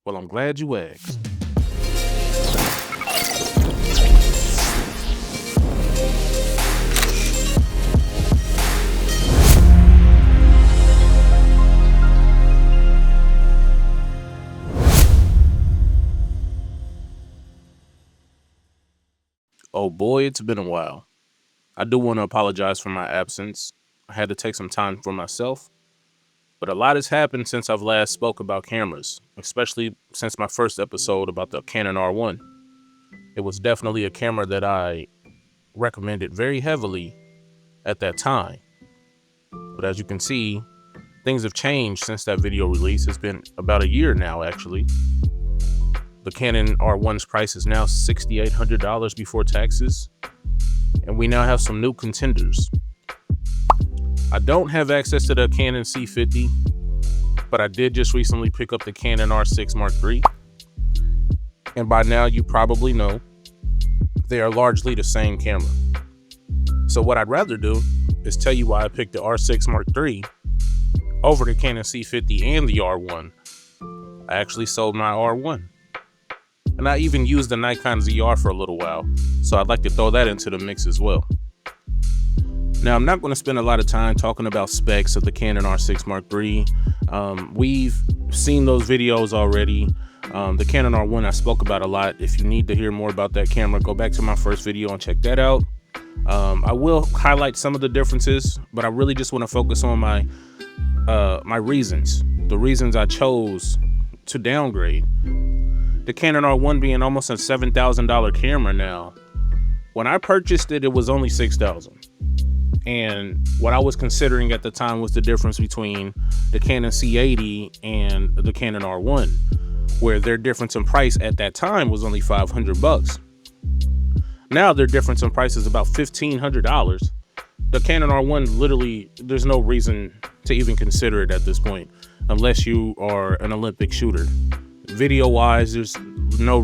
Well, I'm glad you asked. Oh boy, it's been a while. I do want to apologize for my absence. I had to take some time for myself, but a lot has happened since I've last spoke about cameras, especially since my first episode about the Canon R1. It was definitely a camera that I recommended very heavily at that time. But as you can see, things have changed since that video release. It's been about a year now, actually. The Canon R1's price is now $6,800 before taxes, and we now have some new contenders. I don't have access to the Canon C50, but I did just recently pick up the Canon R6 Mark III, and by now you probably know they are largely the same camera. So what I'd rather do is tell you why I picked the R6 Mark III over the Canon C50 and the R1. I actually sold my R1. And I even used the Nikon ZR for a little while, so I'd like to throw that into the mix as well. Now, I'm not going to spend a lot of time talking about specs of the Canon R6 Mark III. We've seen those videos already. The Canon R1 I spoke about a lot. If you need to hear more about that camera, go back to my first video and check that out. I will highlight some of the differences, but I really just want to focus on my reasons, the reasons I chose to downgrade. The Canon R1 being almost a $7,000 camera now. When I purchased it, it was only $6,000. And what I was considering at the time was the difference between the Canon C80 and the Canon R1, where their difference in price at that time was only $500. Now their difference in price is about $1,500. The Canon R1, literally, there's no reason to even consider it at this point, unless you are an Olympic shooter. Video wise, there's no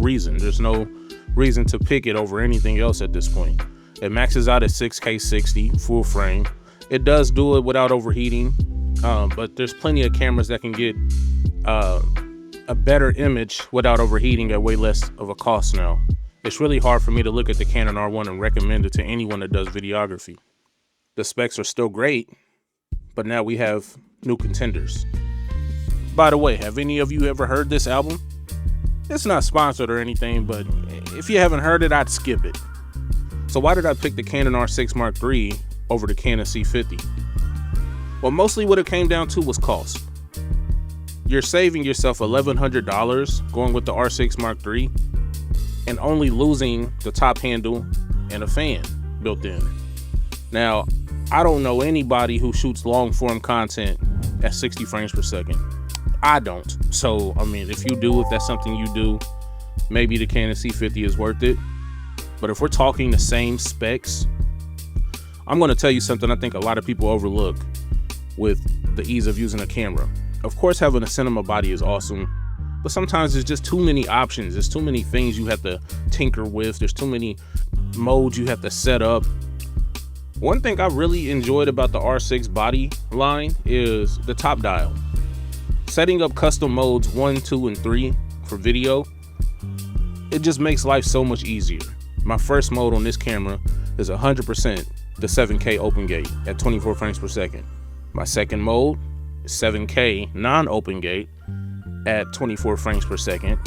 reason to pick it over anything else at this point. It maxes out at 6K 60 full frame. It does do it without overheating, but there's plenty of cameras that can get a better image without overheating at way less of a cost now. It's really hard for me to look at the Canon R1 and recommend it to anyone that does videography. The specs are still great, but now we have new contenders. By the way, have any of you ever heard this album? It's not sponsored or anything, but if you haven't heard it, I'd skip it. So why did I pick the Canon R6 Mark III over the Canon C50? Well, mostly what it came down to was cost. You're saving yourself $1,100 going with the R6 Mark III and only losing the top handle and a fan built in. Now, I don't know anybody who shoots long form content at 60 frames per second. I don't. So, I mean, if you do, if that's something you do, maybe the Canon C50 is worth it. But if we're talking the same specs, I'm going to tell you something I think a lot of people overlook with the ease of using a camera. Of course, having a cinema body is awesome, but sometimes there's just too many options. There's too many things you have to tinker with. There's too many modes you have to set up. One thing I really enjoyed about the R6 body line is the top dial. Setting up custom modes 1, 2, and 3 for video, it just makes life so much easier. My first mode on this camera is 100% the 7K open gate at 24 frames per second. My second mode is 7K non-open gate at 24 frames per second.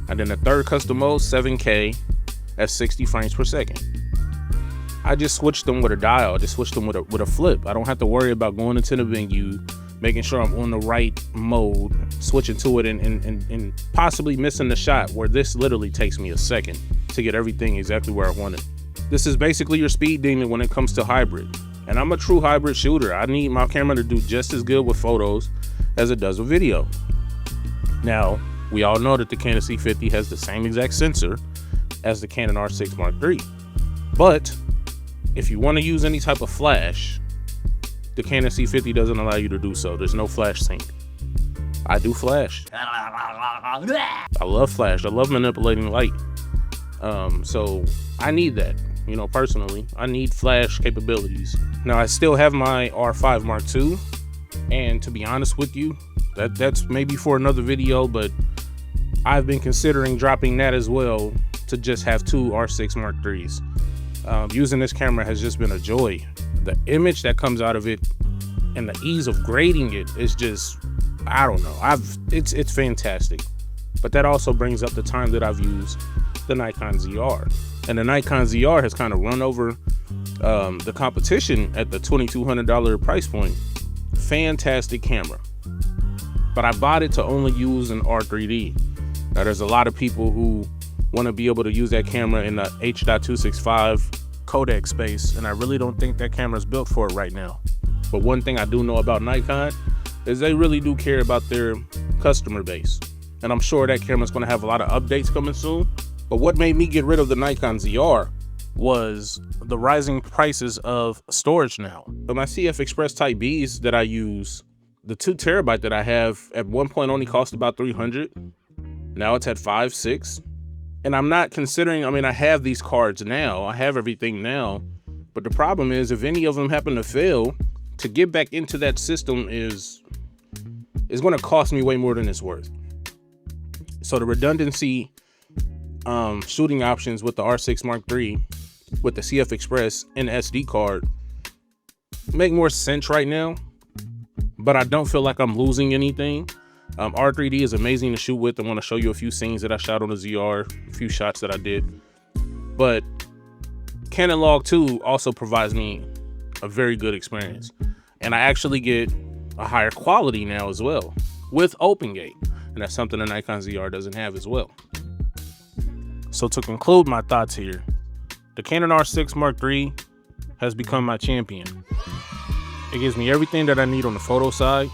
And then the third custom mode, 7K at 60 frames per second. I just switched them with a dial. I just switched them with a flip. I don't have to worry about going into the menu, making sure I'm on the right mode, switching to it and possibly missing the shot where this literally takes me a second to get everything exactly where I want it. This is basically your speed demon when it comes to hybrid. And I'm a true hybrid shooter. I need my camera to do just as good with photos as it does with video. Now, we all know that the Canon C50 has the same exact sensor as the Canon R6 Mark III. But if you want to use any type of flash, the Canon C50 doesn't allow you to do so. There's no flash sync. I do flash. I love flash. I love manipulating light. So I need that, you know, personally. I need flash capabilities. Now, I still have my R5 Mark II, and to be honest with you, that's maybe for another video, but I've been considering dropping that as well to just have 2 R6 Mark IIIs. Using this camera has just been a joy. The image that comes out of it and the ease of grading it is just, I don't know. It's fantastic. But that also brings up the time that I've used the Nikon ZR. And the Nikon ZR has kind of run over the competition at the $2,200 price point. Fantastic camera. But I bought it to only use an R3D. Now there's a lot of people who want to be able to use that camera in the H.265 codec space, and I really don't think that camera's built for it right now. But one thing I do know about Nikon is they really do care about their customer base. And I'm sure that camera's going to have a lot of updates coming soon. But what made me get rid of the Nikon ZR was the rising prices of storage now. But my CF Express Type Bs that I use, the 2 terabyte that I have at one point only cost about $300. Now it's at $500, $600. And I'm not considering, I mean, I have these cards now, I have everything now, but the problem is if any of them happen to fail, to get back into that system is going to cost me way more than it's worth. So the redundancy shooting options with the R6 Mark III, with the CF Express and SD card make more sense right now, but I don't feel like I'm losing anything. R3D is amazing to shoot with. I want to show you a few scenes that I shot on the ZR, a few shots that I did. But Canon Log 2 also provides me a very good experience. And I actually get a higher quality now as well with OpenGate. And that's something the Nikon ZR doesn't have as well. So to conclude my thoughts here, the Canon R6 Mark III has become my champion. It gives me everything that I need on the photo side,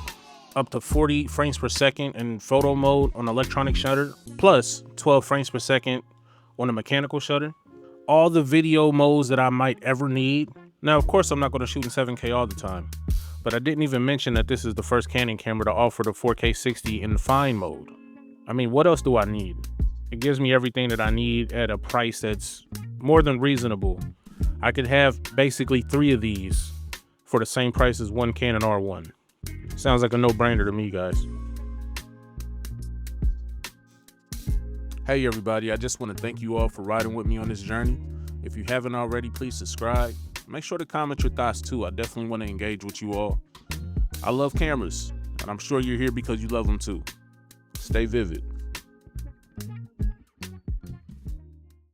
up to 40 frames per second in photo mode on electronic shutter, plus 12 frames per second on the mechanical shutter. All the video modes that I might ever need. Now, of course, I'm not going to shoot in 7K all the time, but I didn't even mention that this is the first Canon camera to offer the 4K 60 in fine mode. I mean, what else do I need? It gives me everything that I need at a price that's more than reasonable. I could have basically 3 of these for the same price as one Canon R1. Sounds like a no-brainer to me, guys. Hey everybody, I just want to thank you all for riding with me on this journey. If you haven't already, please subscribe. Make sure to comment your thoughts too. I definitely want to engage with you all. I love cameras, and I'm sure you're here because you love them too. Stay vivid.